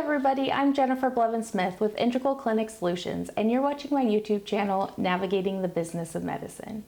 everybody, I'm Jennifer Blevins-Smith with Integral Clinic Solutions, and you're watching my YouTube channel, Navigating the Business of Medicine.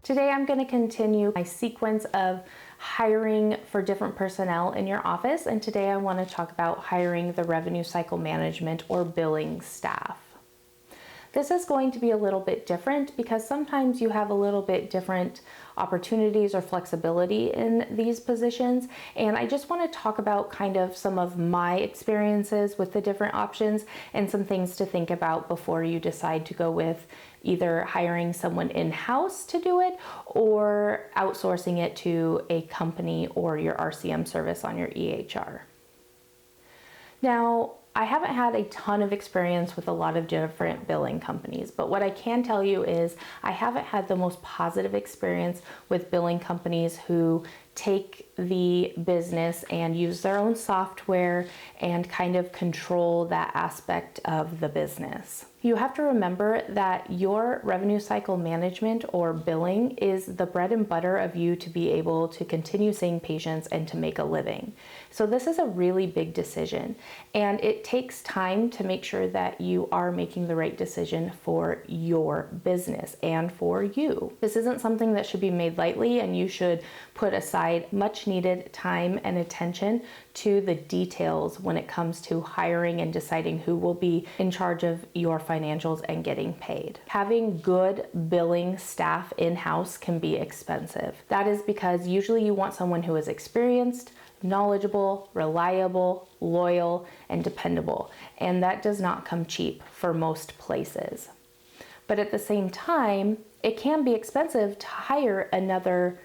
Today I'm going to continue my sequence of hiring for different personnel in your office, and today I want to talk about hiring the revenue cycle management or billing staff. This is going to be a little bit different because sometimes you have a little bit different opportunities or flexibility in these positions, and I just want to talk about kind of some of my experiences with the different options and some things to think about before you decide to go with either hiring someone in-house to do it or outsourcing it to a company or your RCM service on your EHR. Now, I haven't had a ton of experience with a lot of different billing companies, but what I can tell you is I haven't had the most positive experience with billing companies who take the business and use their own software and kind of control that aspect of the business. You have to remember that your revenue cycle management or billing is the bread and butter of you to be able to continue seeing patients and to make a living. So this is a really big decision, and it takes time to make sure that you are making the right decision for your business and for you. This isn't something that should be made lightly, and you should put aside much needed time and attention to the details when it comes to hiring and deciding who will be in charge of your financials and getting paid. Having good billing staff in-house can be expensive. That is because usually you want someone who is experienced, knowledgeable, reliable, loyal, and dependable. And that does not come cheap for most places. But at the same time, it can be expensive to hire another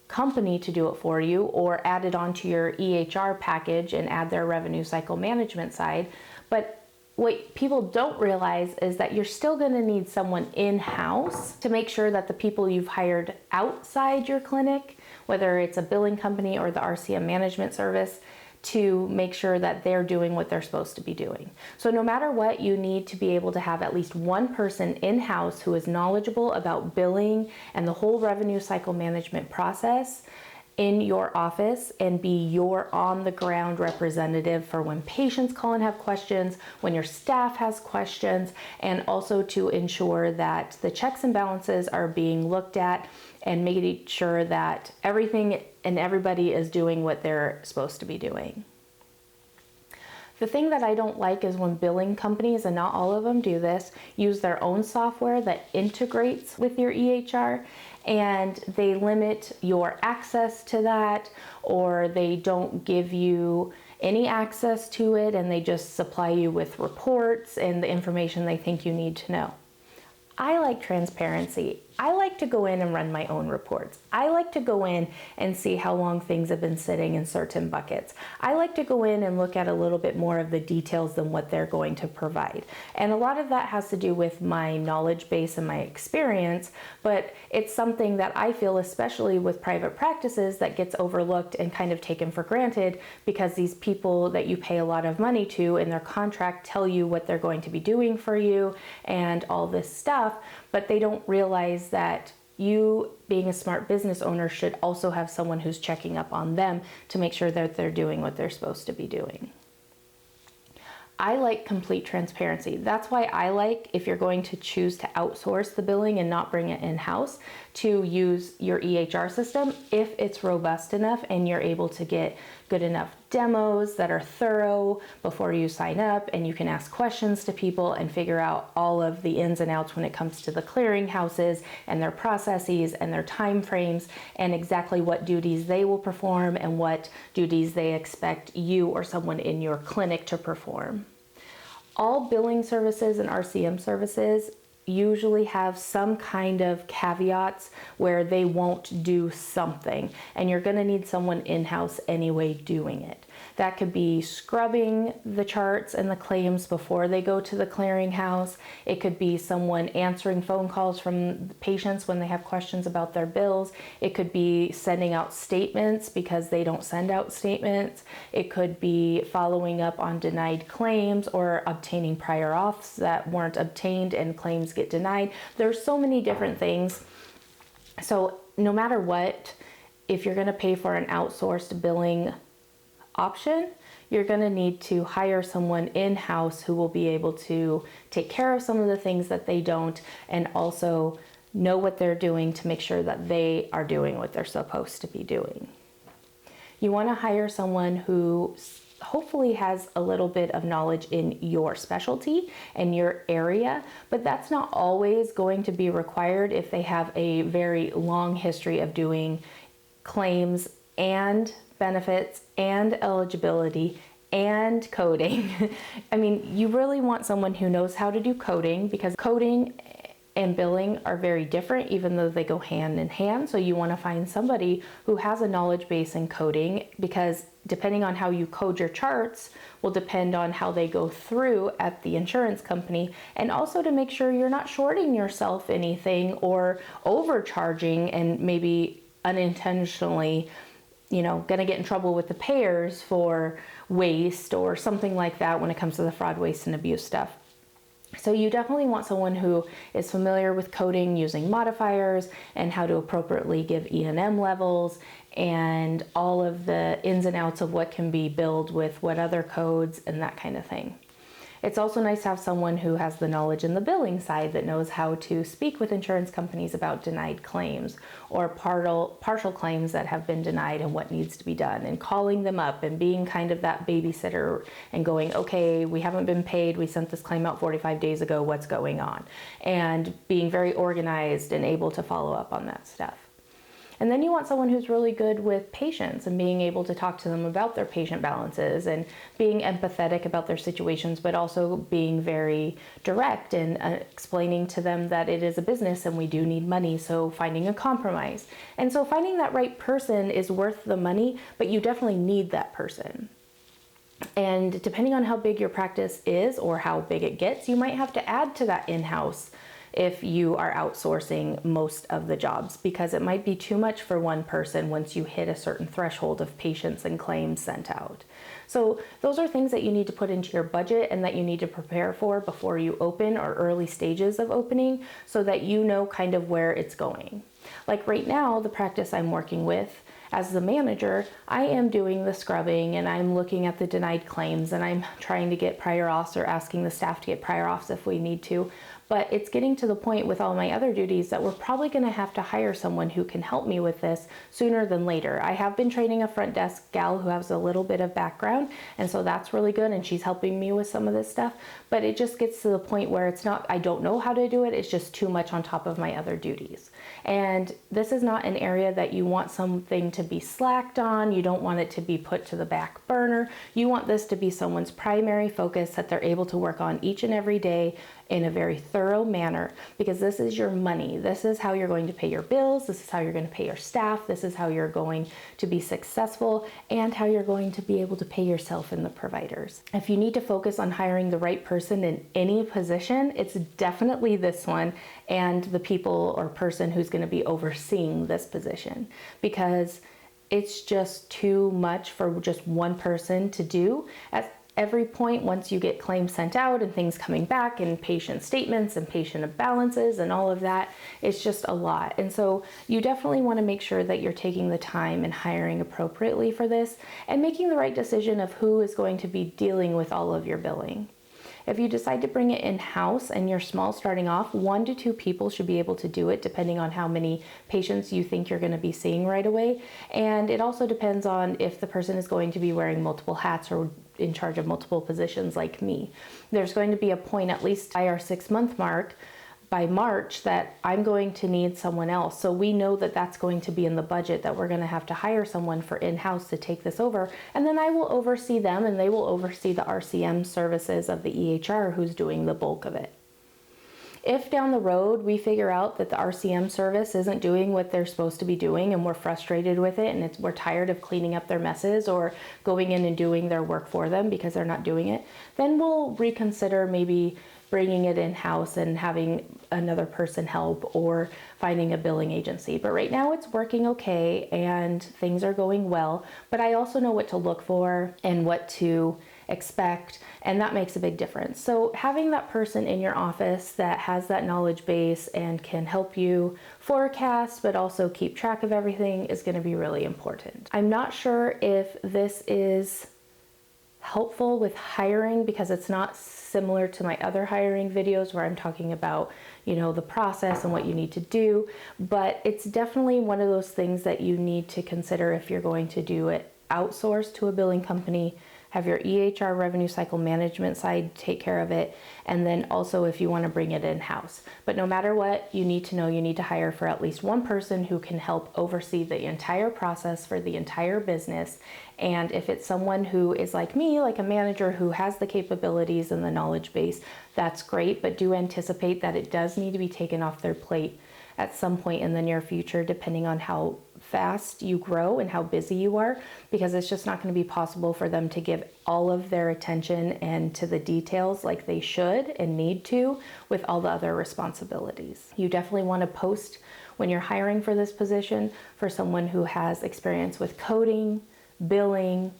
company to do it for you or add it onto your EHR package and add their revenue cycle management side. But what people don't realize is that you're still going to need someone in-house to make sure that the people you've hired outside your clinic, whether it's a billing company or the RCM management service, to make sure that they're doing what they're supposed to be doing. So no matter what, you need to be able to have at least one person in-house who is knowledgeable about billing and the whole revenue cycle management process in your office and be your on-the-ground representative for when patients call and have questions, when your staff has questions, and also to ensure that the checks and balances are being looked at and making sure that everything and everybody is doing what they're supposed to be doing. The thing that I don't like is when billing companies, and not all of them do this, use their own software that integrates with your EHR, and they limit your access to that, or they don't give you any access to it, and they just supply you with reports and the information they think you need to know. I like transparency. I like to go in and run my own reports. I like to go in and see how long things have been sitting in certain buckets. I like to go in and look at a little bit more of the details than what they're going to provide. And a lot of that has to do with my knowledge base and my experience, but it's something that I feel, especially with private practices, that gets overlooked and kind of taken for granted because these people that you pay a lot of money to in their contract tell you what they're going to be doing for you and all this stuff, but they don't realize that you, being a smart business owner, should also have someone who's checking up on them to make sure that they're doing what they're supposed to be doing. I like complete transparency. That's why I like, if you're going to choose to outsource the billing and not bring it in-house, to use your EHR system if it's robust enough and you're able to get good enough demos that are thorough before you sign up, and you can ask questions to people and figure out all of the ins and outs when it comes to the clearinghouses and their processes and their time frames and exactly what duties they will perform and what duties they expect you or someone in your clinic to perform. All billing services and RCM services usually have some kind of caveats where they won't do something, and you're going to need someone in-house anyway doing it. That could be scrubbing the charts and the claims before they go to the clearinghouse. It could be someone answering phone calls from patients when they have questions about their bills. It could be sending out statements because they don't send out statements. It could be following up on denied claims or obtaining prior auths that weren't obtained and claims get denied. There's so many different things. So no matter what, if you're going to pay for an outsourced billing option, you're going to need to hire someone in-house who will be able to take care of some of the things that they don't, and also know what they're doing to make sure that they are doing what they're supposed to be doing. You want to hire someone who hopefully has a little bit of knowledge in your specialty and your area, but that's not always going to be required if they have a very long history of doing claims and benefits and eligibility and coding. I mean, you really want someone who knows how to do coding, because coding and billing are very different, even though they go hand in hand. So you want to find somebody who has a knowledge base in coding, because depending on how you code your charts will depend on how they go through at the insurance company, and also to make sure you're not shorting yourself anything or overcharging and maybe unintentionally, going to get in trouble with the payers for waste or something like that when it comes to the fraud, waste, and abuse stuff. So you definitely want someone who is familiar with coding, using modifiers, and how to appropriately give E&M levels, and all of the ins and outs of what can be billed with what other codes and that kind of thing. It's also nice to have someone who has the knowledge in the billing side, that knows how to speak with insurance companies about denied claims or partial claims that have been denied and what needs to be done, and calling them up and being kind of that babysitter and going, okay, we haven't been paid, we sent this claim out 45 days ago, what's going on? And being very organized and able to follow up on that stuff. And then you want someone who's really good with patients and being able to talk to them about their patient balances and being empathetic about their situations, but also being very direct and explaining to them that it is a business and we do need money, so finding a compromise. And so finding that right person is worth the money, but you definitely need that person. And depending on how big your practice is or how big it gets, you might have to add to that in-house if you are outsourcing most of the jobs, because it might be too much for one person once you hit a certain threshold of patients and claims sent out. So those are things that you need to put into your budget and that you need to prepare for before you open, or early stages of opening, so that you know kind of where it's going. Like right now, the practice I'm working with, as the manager, I am doing the scrubbing and I'm looking at the denied claims and I'm trying to get prior auths or asking the staff to get prior auths if we need to. But it's getting to the point with all my other duties that we're probably going to have to hire someone who can help me with this sooner than later. I have been training a front desk gal who has a little bit of background, and so that's really good, and she's helping me with some of this stuff. But it just gets to the point where it's not, I don't know how to do it, it's just too much on top of my other duties. And this is not an area that you want something to be slacked on. You don't want it to be put to the back burner. You want this to be someone's primary focus that they're able to work on each and every day in a very thorough manner, because this is your money. This is how you're going to pay your bills. This is how you're going to pay your staff. This is how you're going to be successful, and how you're going to be able to pay yourself and the providers. If you need to focus on hiring the right person in any position, it's definitely this one and the people or person who's going to be overseeing this position, because it's just too much for just one person to do. At every point, once you get claims sent out and things coming back and patient statements and patient balances and all of that, it's just a lot. And so you definitely want to make sure that you're taking the time and hiring appropriately for this and making the right decision of who is going to be dealing with all of your billing. If you decide to bring it in-house and you're small starting off, 1 to 2 people should be able to do it, depending on how many patients you think you're going to be seeing right away. And it also depends on if the person is going to be wearing multiple hats or in charge of multiple positions like me. There's going to be a point, at least by our 6-month mark, by March, that I'm going to need someone else. So we know that that's going to be in the budget, that we're going to have to hire someone for in-house to take this over. And then I will oversee them, and they will oversee the RCM services of the EHR, who's doing the bulk of it. If down the road we figure out that the RCM service isn't doing what they're supposed to be doing and we're frustrated with it and we're tired of cleaning up their messes or going in and doing their work for them because they're not doing it, then we'll reconsider maybe bringing it in-house and having another person help or finding a billing agency. But right now it's working okay and things are going well, but I also know what to look for and what to expect, and that makes a big difference. So having that person in your office that has that knowledge base and can help you forecast but also keep track of everything is going to be really important. I'm not sure if this is helpful with hiring because it's not similar to my other hiring videos where I'm talking about, the process and what you need to do, but it's definitely one of those things that you need to consider if you're going to do it outsourced to a billing company. Have your EHR revenue cycle management side take care of it, and then also if you want to bring it in-house. But no matter what, you need to know you need to hire for at least one person who can help oversee the entire process for the entire business. And if it's someone who is like me, like a manager who has the capabilities and the knowledge base, that's great, but do anticipate that it does need to be taken off their plate at some point in the near future, depending on how fast you grow and how busy you are, because it's just not going to be possible for them to give all of their attention and to the details like they should and need to with all the other responsibilities. You definitely want to post when you're hiring for this position for someone who has experience with coding, billing,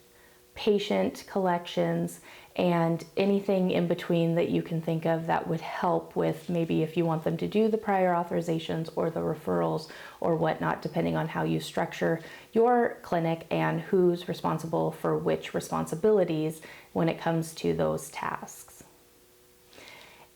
patient collections, and anything in between that you can think of that would help with maybe if you want them to do the prior authorizations or the referrals or whatnot, depending on how you structure your clinic and who's responsible for which responsibilities when it comes to those tasks.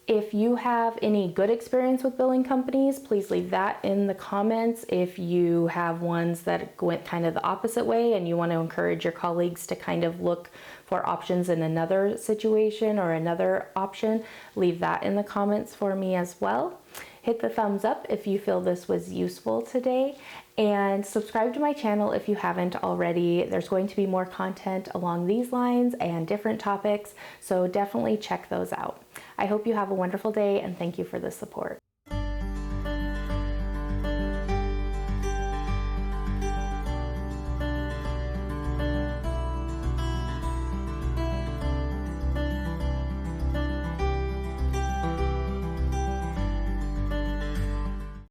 If you have any good experience with billing companies, please leave that in the comments. If you have ones that went kind of the opposite way and you want to encourage your colleagues to kind of look for options in another situation or another option, leave that in the comments for me as well. Hit the thumbs up if you feel this was useful today, and subscribe to my channel if you haven't already. There's going to be more content along these lines and different topics, so definitely check those out. I hope you have a wonderful day and thank you for the support.